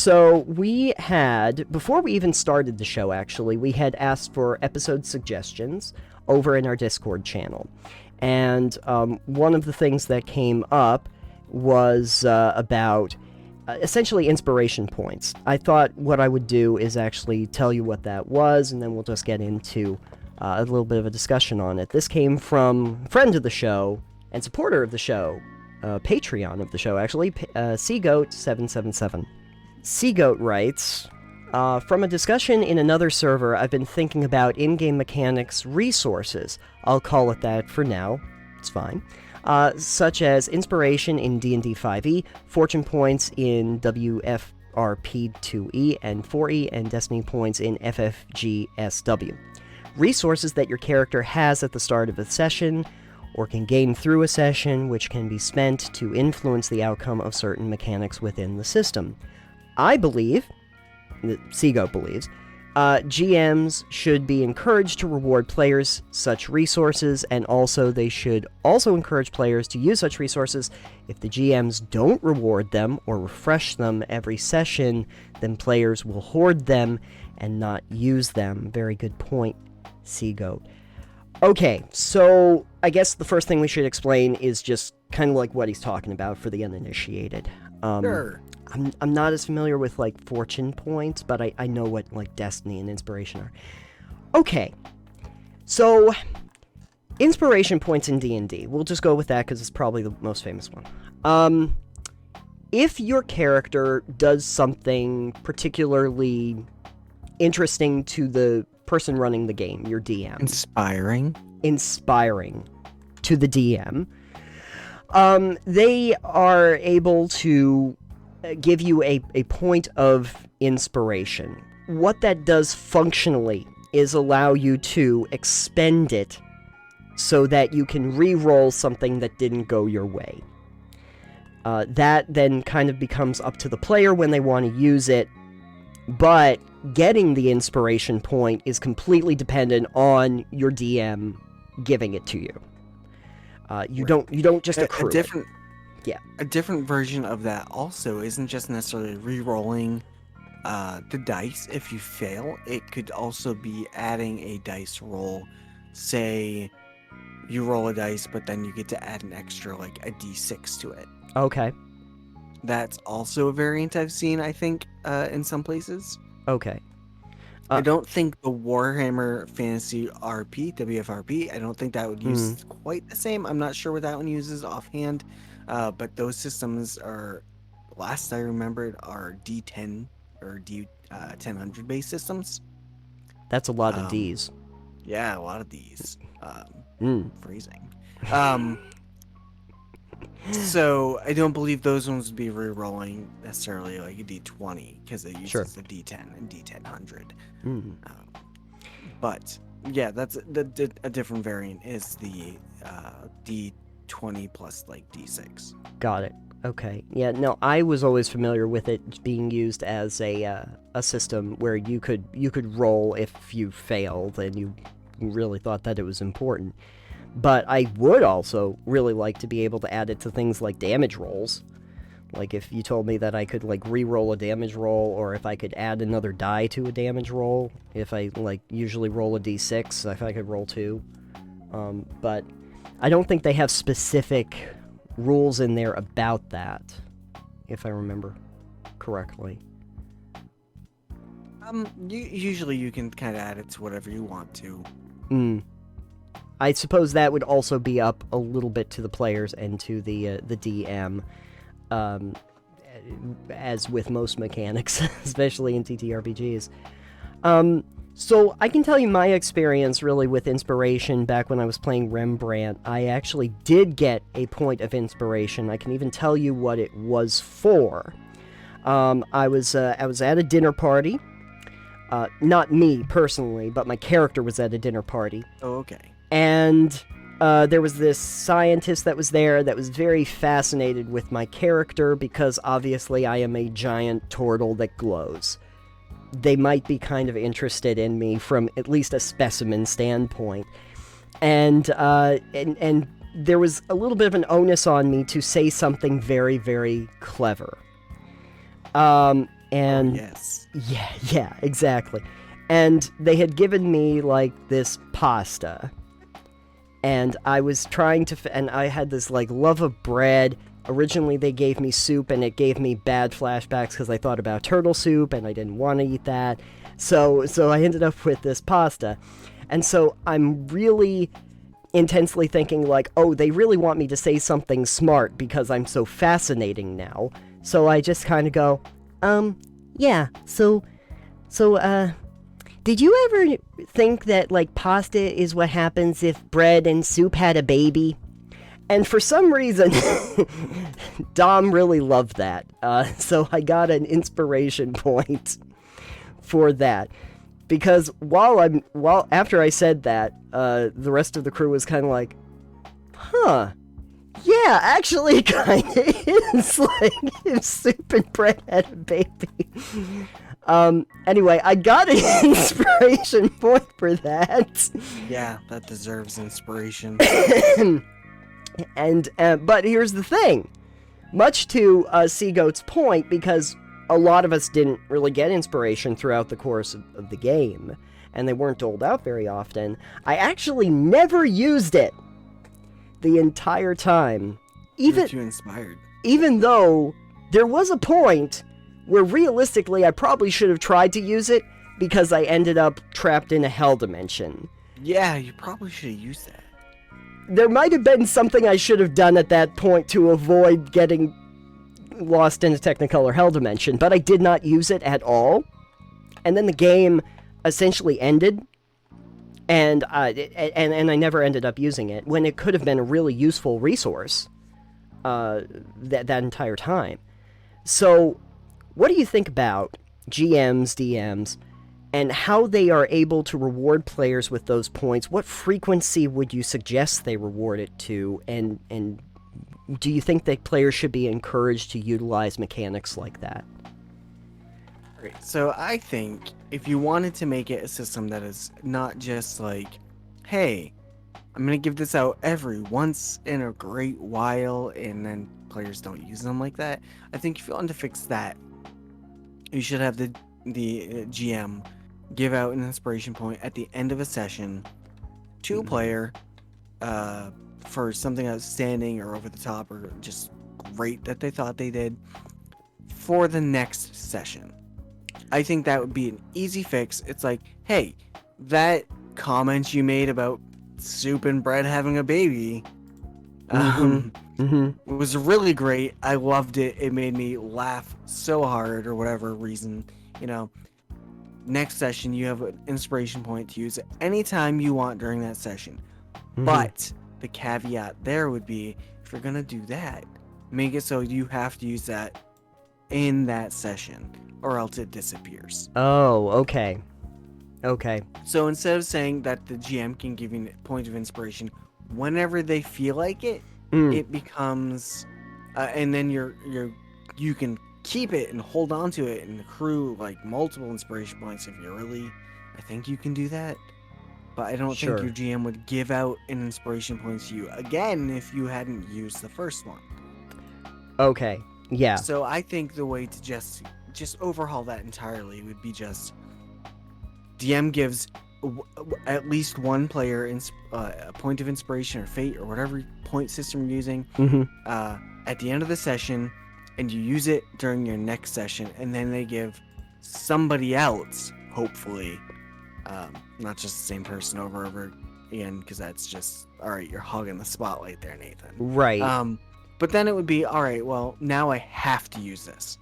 So we had, before we even started the show, actually, we had asked for episode suggestions over in our Discord channel. And one of the things that came up was about essentially inspiration points. I thought what I would do is actually tell you what that was, and then we'll just get into a little bit of a discussion on it. This came from a friend of the show and supporter of the show, Patreon of the show, actually, Seagoat777. Seagoat writes, from a discussion in another server, I've been thinking about in-game mechanics resources. I'll call it that for now. It's fine. Such as inspiration in D&D 5e, fortune points in WFRP2E and 4e, and destiny points in FFGSW. Resources that your character has at the start of a session, or can gain through a session, which can be spent to influence the outcome of certain mechanics within the system. I believe, Seagoat believes, GMs should be encouraged to reward players such resources, and also they should also encourage players to use such resources. If the GMs don't reward them or refresh them every session, then players will hoard them and not use them. Very good point, Seagoat. Okay, so I guess the first thing we should explain is just kind of like what he's talking about for the uninitiated. Sure. I'm not as familiar with, like, fortune points, but I know what, like, destiny and inspiration are. Okay, so inspiration points in D&D. We'll just go with that because it's probably the most famous one. If your character does something particularly interesting to the person running the game, your DM. Inspiring to the DM. They are able to give you a point of inspiration. What that does functionally is allow you to expend it so that you can re-roll something that didn't go your way. That then kind of becomes up to the player when they want to use it, but getting the inspiration point is completely dependent on your DM giving it to you. You don't just accrue it. Yeah. A different version of that also isn't just necessarily re-rolling the dice if you fail. It could also be adding a dice roll. Say you roll a dice, but then you get to add an extra, like a d6 to it. Okay. That's also a variant I've seen, I think, in some places. Okay. I don't think the Warhammer Fantasy RP, WFRP, I don't think that would use quite the same. I'm not sure what that one uses offhand. But those systems are, last I remembered, are D10 or D1000 based systems. That's a lot of Ds. Yeah, a lot of Ds. Phrasing. So I don't believe those ones would be re-rolling necessarily like a D20 because it uses the D10 and D1000. But yeah, that's a different variant is the D20 plus like D6. Got it. Okay. Yeah, no, I was always familiar with it being used as a system where you could roll if you failed and you really thought that it was important. But I would also really like to be able to add it to things like damage rolls. Like if you told me that I could like re-roll a damage roll, or if I could add another die to a damage roll, if I like usually roll a d6, if I could roll 2. But I don't think they have specific rules in there about that, if I remember correctly. Usually you can kind of add it to whatever you want to. I suppose that would also be up a little bit to the players and to the DM, as with most mechanics, especially in TTRPGs. So I can tell you my experience really with inspiration back when I was playing Rembrandt. I actually did get a point of inspiration. I can even tell you what it was for. I was at a dinner party. Not me personally, but my character was at a dinner party. Oh, okay. And there was this scientist that was there that was very fascinated with my character because obviously I am a giant turtle that glows. They might be kind of interested in me from at least a specimen standpoint. And there was a little bit of an onus on me to say something very, very clever. And yes. yeah, exactly. And they had given me like this pasta, and I was trying to, and I had this like love of bread. Originally, they gave me soup, and it gave me bad flashbacks because I thought about turtle soup, and I didn't want to eat that. So I ended up with this pasta, and so I'm really intensely thinking like, oh, they really want me to say something smart because I'm so fascinating now. So I just kind of go, yeah. So, did you ever think that like pasta is what happens if bread and soup had a baby? And for some reason, Dom really loved that. So I got an inspiration point for that. Because after I said that, the rest of the crew was kind of like, huh, yeah, actually it kind of is like if soup and bread had a baby. Anyway, I got an inspiration point for that. Yeah, that deserves inspiration. And but here's the thing, much to Seagoat's point, because a lot of us didn't really get inspiration throughout the course of the game, and they weren't doled out very often, I actually never used it the entire time. You're too inspired. Even though there was a point where realistically I probably should have tried to use it because I ended up trapped in a hell dimension. Yeah, you probably should have used that. There might have been something I should have done at that point to avoid getting lost in a Technicolor hell dimension, but I did not use it at all. And then the game essentially ended, and I never ended up using it when it could have been a really useful resource that entire time. So, what do you think about GMs, DMs, and how they are able to reward players with those points? What frequency would you suggest they reward it to, and do you think that players should be encouraged to utilize mechanics like that? Alright, so I think if you wanted to make it a system that is not just like, hey, I'm going to give this out every once in a great while, and then players don't use them like that, I think if you want to fix that, you should have the GM give out an inspiration point at the end of a session to a player for something outstanding or over the top or just great that they thought they did for the next session. I think that would be an easy fix. It's like, hey, that comment you made about soup and bread having a baby was really great. I loved it. It made me laugh so hard or whatever reason, you know. Next session, you have an inspiration point to use at any time you want during that session. But the caveat there would be, if you're going to do that, make it so you have to use that in that session, or else it disappears. Oh, okay. Okay. So instead of saying that the GM can give you a point of inspiration whenever they feel like it, it becomes, and then you can keep it and hold on to it and accrue like multiple inspiration points if you really, I think you can do that. But I don't think your GM would give out an inspiration point to you again if you hadn't used the first one. Okay. Yeah. So I think the way to just overhaul that entirely would be just DM gives at least one player a point of inspiration or fate or whatever point system you're using at the end of the session, and you use it during your next session, and then they give somebody else, hopefully, not just the same person over again, because that's just, all right, you're hogging the spotlight there, Nathan. Right. But then it would be, all right, well, now I have to use this.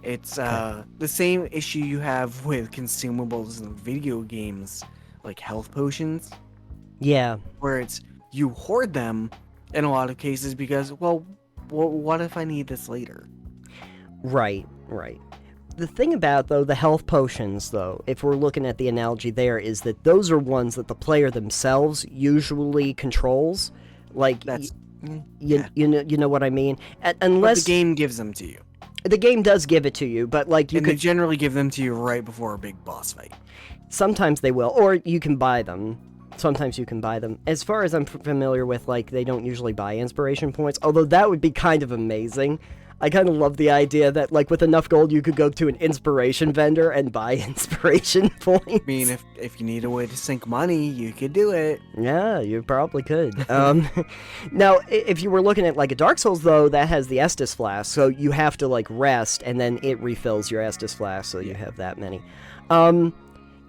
It's the same issue you have with consumables in video games, like health potions. Yeah. Where it's, you hoard them in a lot of cases because, well, what if I need this later? Right. The thing about, though, the health potions, though, if we're looking at the analogy there, is that those are ones that the player themselves usually controls. Like, you know what I mean? Unless but the game gives them to you. The game does give it to you, but like they generally give them to you right before a big boss fight. Sometimes they will, or you can buy them. Sometimes you can buy them. As far as I'm familiar with, like, they don't usually buy inspiration points, although that would be kind of amazing. I kind of love the idea that, like, with enough gold, you could go to an inspiration vendor and buy inspiration points. I mean, if you need a way to sink money, you could do it. Yeah, you probably could. Now, if you were looking at, like, a Dark Souls, though, that has the Estus Flask, so you have to, like, rest, and then it refills your Estus Flask, so you have that many.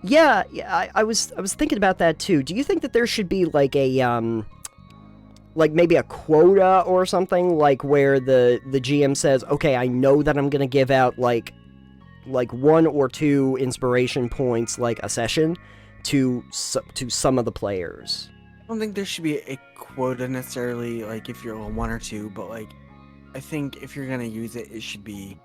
Yeah, I was thinking about that, too. Do you think that there should be, like, a, like, maybe a quota or something, like, where the GM says, okay, I know that I'm gonna give out, like 1 or 2 inspiration points, like, a session to some of the players? I don't think there should be a quota necessarily, like, if you're on 1 or 2, but, like, I think if you're gonna use it, it should be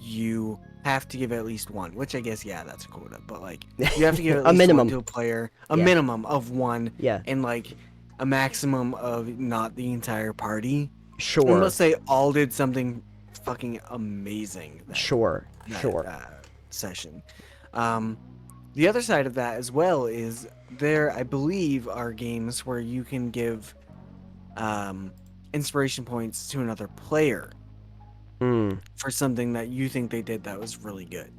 you have to give at least 1, which I guess, yeah, that's a quota, but, like, you have to give at A least minimum 1 to a player, a Yeah. minimum of 1, Yeah, and, like, a maximum of not the entire party. sure. Unless they all did something fucking amazing Sure. session. The other side of that as well is there, I believe, are games where you can give inspiration points to another player for something that you think they did that was really good.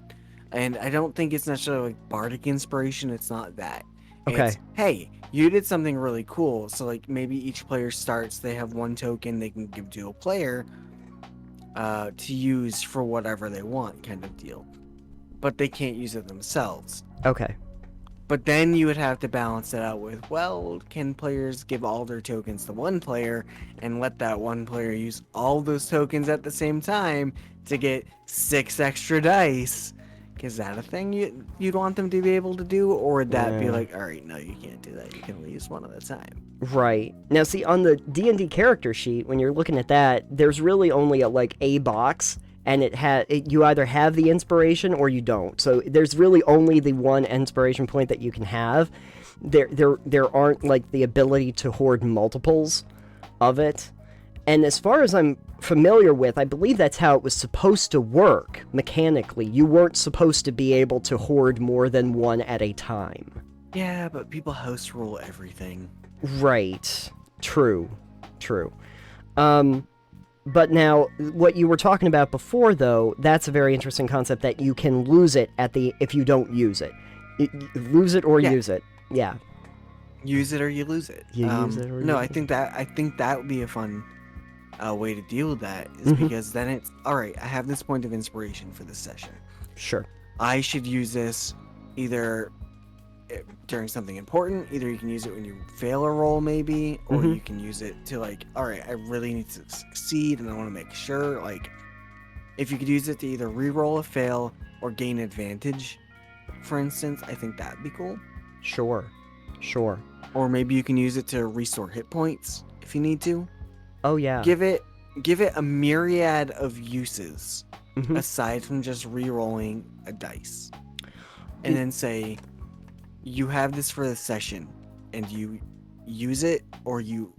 And I don't think it's necessarily like bardic inspiration. It's not that. Okay. It's, hey, you did something really cool. So, like, maybe each player starts, they have 1 token they can give to a player to use for whatever they want, kind of deal. But they can't use it themselves. Okay. But then you would have to balance it out with, well, can players give all their tokens to one player and let that one player use all those tokens at the same time to get 6 extra dice? Is that a thing you'd want them to be able to do? Or would that be like, all right, no, you can't do that. You can only use 1 at a time. Right. Now, see, on the D&D character sheet, when you're looking at that, there's really only a box, and you either have the inspiration or you don't. So there's really only the 1 inspiration point that you can have. There aren't, like, the ability to hoard multiples of it. And as far as I'm familiar with, I believe that's how it was supposed to work mechanically. You weren't supposed to be able to hoard more than 1 at a time. Yeah, but people house rule everything. Right. True. But now, what you were talking about before, though, that's a very interesting concept, that you can lose it if you don't use it. Lose it or use it. Yeah. Use it or you lose it. Use it or no, use I think that would be a fun way to deal with that, is because then it's, all right, I have this point of inspiration for this session. Sure. I should use this either during something important. Either you can use it when you fail a roll, maybe, or you can use it to, like, all right, I really need to succeed and I want to make sure, like, if you could use it to either re-roll a fail or gain advantage, for instance, I think that'd be cool. Sure. Or maybe you can use it to restore hit points if you need to. Oh, yeah. Give it a myriad of uses aside from just re-rolling a dice. And then say, you have this for the session, and you use it or you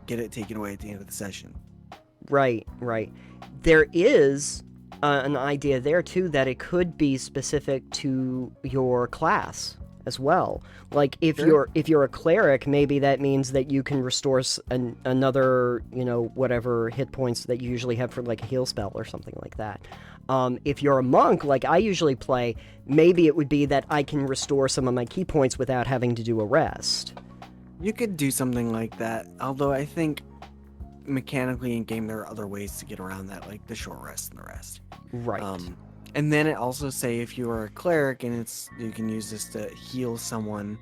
get it taken away at the end of the session. Right. There is an idea there, too, that it could be specific to your class as well. Like, if you're a cleric, maybe that means that you can restore another, whatever hit points that you usually have for, like, a heal spell or something like that. If you're a monk, like I usually play, maybe it would be that I can restore some of my key points without having to do a rest. You could do something like that, although I think mechanically in game there are other ways to get around that, like the short rest and the rest. Right. And then it also say if you are a cleric and you can use this to heal someone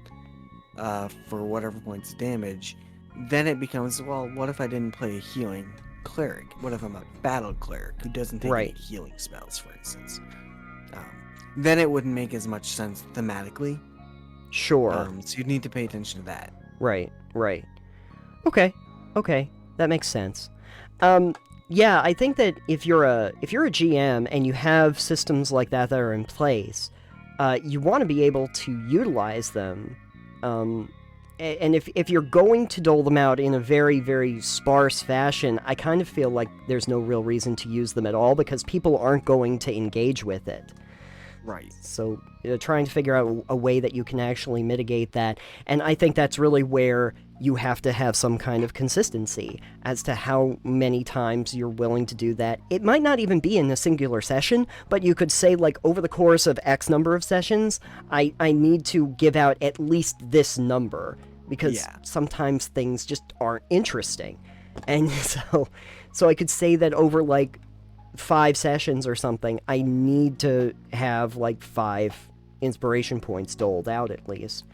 for whatever points of damage, then it becomes, well, what if I didn't play a healing cleric? What if I'm a battle cleric who doesn't take any healing spells, for instance? Then it wouldn't make as much sense thematically. Sure. So you'd need to pay attention to that. Right. Okay, that makes sense. Yeah, I think that if you're a GM and you have systems like that are in place, you want to be able to utilize them. And if you're going to dole them out in a very, very sparse fashion, I kind of feel like there's no real reason to use them at all because people aren't going to engage with it. Right. So trying to figure out a way that you can actually mitigate that. And I think that's really where you have to have some kind of consistency as to how many times you're willing to do that. It might not even be in a singular session, but you could say, like, over the course of X number of sessions, I need to give out at least this number, because sometimes things just aren't interesting. And so I could say that over, like, 5 sessions or something, I need to have like 5 inspiration points doled out at least.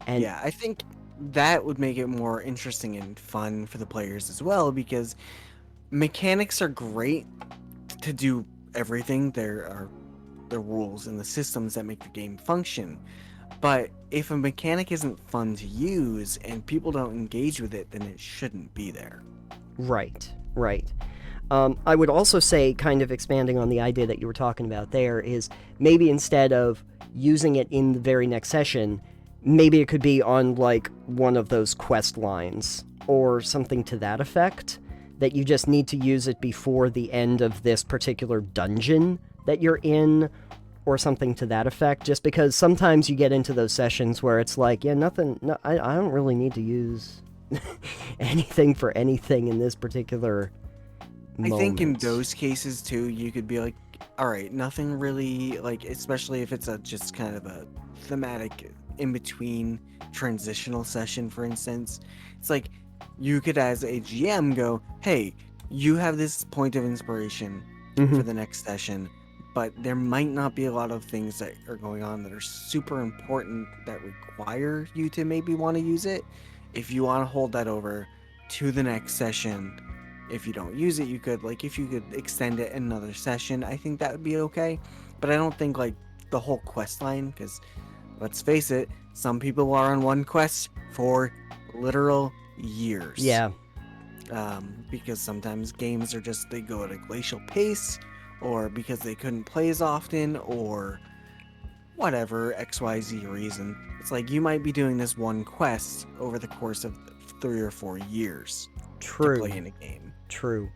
And yeah, I think that would make it more interesting and fun for the players as well, because mechanics are great to do everything. There are the rules and the systems that make the game function. But if a mechanic isn't fun to use and people don't engage with it, then it shouldn't be there. Right. I would also say, kind of expanding on the idea that you were talking about there, is maybe instead of using it in the very next session, maybe it could be on, like, one of those quest lines, or something to that effect, that you just need to use it before the end of this particular dungeon that you're in, or something to that effect, just because sometimes you get into those sessions where it's like, yeah, I don't really need to use anything for anything in this particular moment. I think in those cases too, you could be like, all right, nothing really, like, especially if it's just kind of a thematic in between transitional session, for instance. It's like you could, as a GM, go, hey, you have this point of inspiration for the next session, but there might not be a lot of things that are going on that are super important that require you to maybe want to use it. If you want to hold that over to the next session, if you don't use it, you could, like, if you could extend it another session, I think that would be okay. But I don't think, like, the whole quest line, because let's face it, some people are on one quest for literal years. Yeah. Because sometimes games are just, they go at a glacial pace, or because they couldn't play as often, or whatever, XYZ reason. It's like you might be doing this one quest over the course of 3 or 4 years to play in a game. True.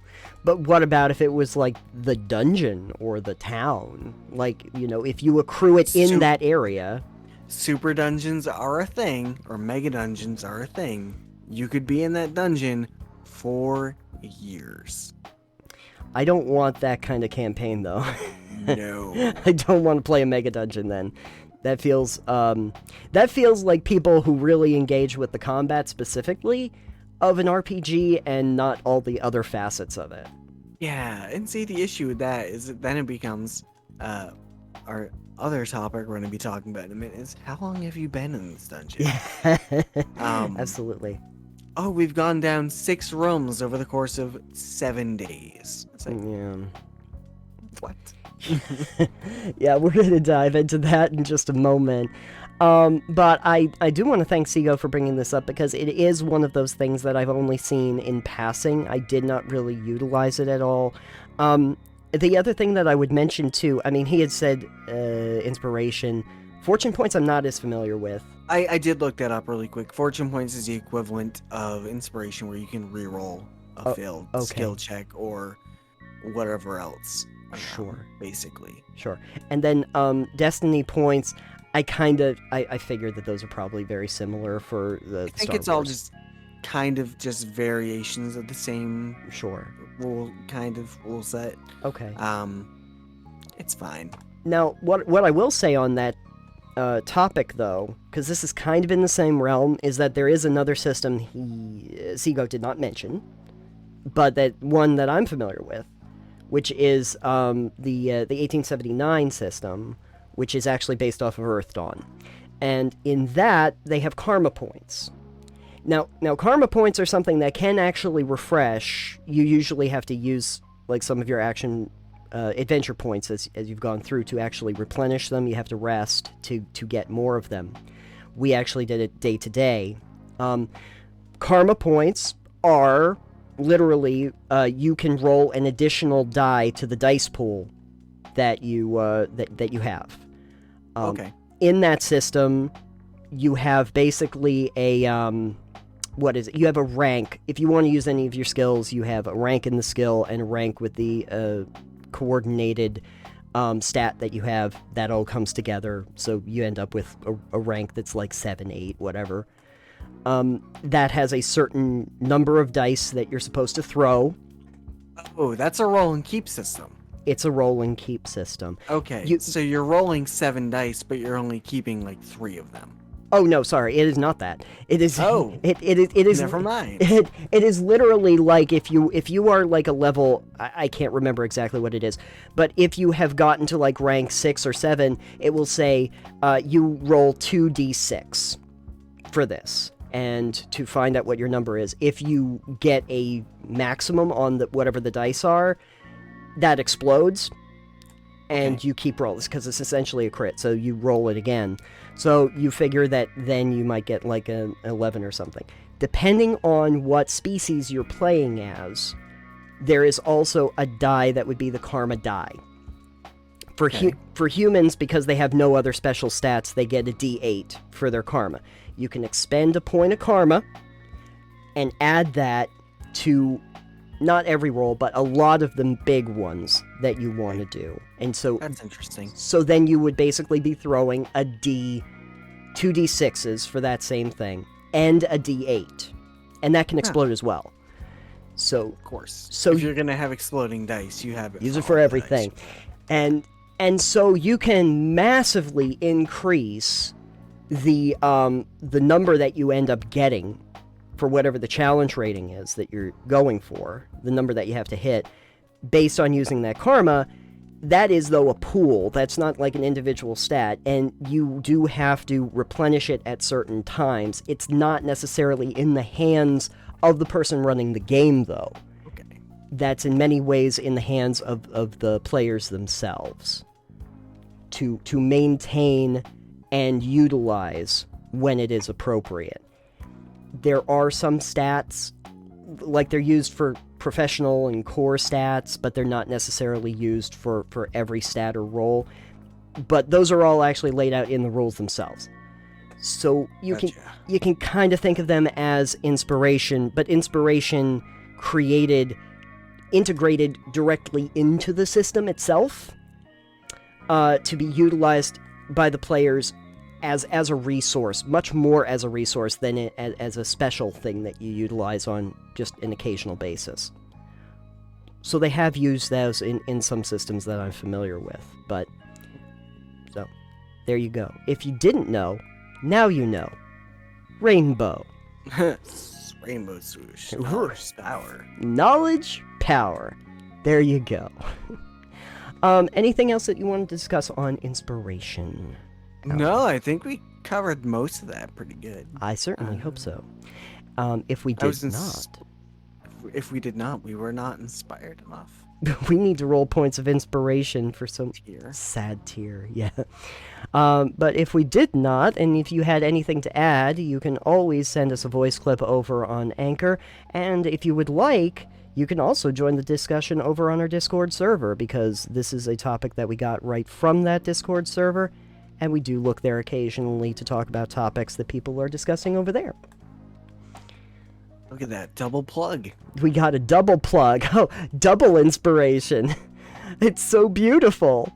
But what about if it was like the dungeon or the town? Like, you know, if you accrue it in that area. Super dungeons are a thing, or mega dungeons are a thing. You could be in that dungeon for years. I don't want that kind of campaign, though. No. I don't want to play a mega dungeon then. That feels like people who really engage with the combat specifically of an RPG and not all the other facets of it. Yeah, and see, the issue with that is that then it becomes our other topic we're going to be talking about in a minute is, how long have you been in this dungeon? Yeah. Absolutely. Oh, we've gone down 6 rooms over the course of 7 days. It's like, yeah. What? Yeah, we're going to dive into that in just a moment. But I do want to thank Seago for bringing this up, because it is one of those things that I've only seen in passing. I did not really utilize it at all. The other thing that I would mention too, I mean, he had said inspiration. Fortune points I'm not as familiar with. I did look that up really quick. Fortune points is the equivalent of inspiration, where you can reroll a failed skill check or whatever else. Sure. Basically. Sure. And then destiny points, I figured that those are probably very similar for the I think it's all just kind of just variations of the same rule set. Okay. It's fine. Now, what I will say on that topic, though, because this is kind of in the same realm, is that there is another system Seago did not mention, but that one that I'm familiar with, which is the 1879 system, which is actually based off of Earth Dawn. And in that, they have karma points. Now karma points are something that can actually refresh. You usually have to use, like, some of your action adventure points as you've gone through to actually replenish them. You have to rest to get more of them. We actually did it day to day. Karma points are literally you can roll an additional die to the dice pool that you have. Okay. In that system, you have basically a you have a rank. If you want to use any of your skills, you have a rank in the skill and a rank with the coordinated stat that you have, that all comes together, so you end up with a rank that's like 7, 8, whatever. That has a certain number of dice that you're supposed to throw. Oh, that's a roll and keep system. It's a roll and keep system. Okay, so you're rolling 7 dice, but you're only keeping like 3 of them. Oh no, sorry, it is not that. It is. Oh, it is. Never mind. It is literally like if you are like a level, I can't remember exactly what it is, but if you have gotten to like rank 6 or 7, it will say you roll 2d6 for this, and to find out what your number is. If you get a maximum on whatever the dice are, that explodes, and you keep rolling, because it's essentially a crit, so you roll it again. So you figure that then you might get like an 11 or something. Depending on what species you're playing as, there is also a die that would be the karma die. For humans, because they have no other special stats, they get a d8 for their karma. You can expend a point of karma and add that to not every roll, but a lot of the big ones that you want to do. And so that's interesting. So then you would basically be throwing two d6s for that same thing, and a d8. And that can explode as well. So of course. So if you're gonna have exploding dice, you have it. Use it for everything. And so you can massively increase the number that you end up getting for whatever the challenge rating is that you're going for, the number that you have to hit, based on using that karma. That is, though, a pool. That's not like an individual stat, and you do have to replenish it at certain times. It's not necessarily in the hands of the person running the game, though. Okay. That's in many ways in the hands of the players themselves to maintain and utilize when it is appropriate. There are some stats, like they're used for professional and core stats, but they're not necessarily used for every stat or role. But those are all actually laid out in the rules themselves. So you can kind of think of them as inspiration, but inspiration integrated directly into the system itself, to be utilized by the players as a resource, much more as a resource than as a special thing that you utilize on just an occasional basis. So they have used those in some systems that I'm familiar with, but so there you go. If you didn't know, now you know. Rainbow. Rainbow swoosh. Knowledge power. Knowledge power. There you go. Anything else that you want to discuss on inspiration? No, I think we covered most of that pretty good. I certainly hope so. If we did not... If we did not, we were not inspired enough. We need to roll points of inspiration for some sad tier, yeah. But if we did not, and if you had anything to add, you can always send us a voice clip over on Anchor, and if you would like, you can also join the discussion over on our Discord server, because this is a topic that we got right from that Discord server, and we do look there occasionally to talk about topics that people are discussing over there. Look at that, double plug. We got a double plug. Oh, double inspiration. It's so beautiful.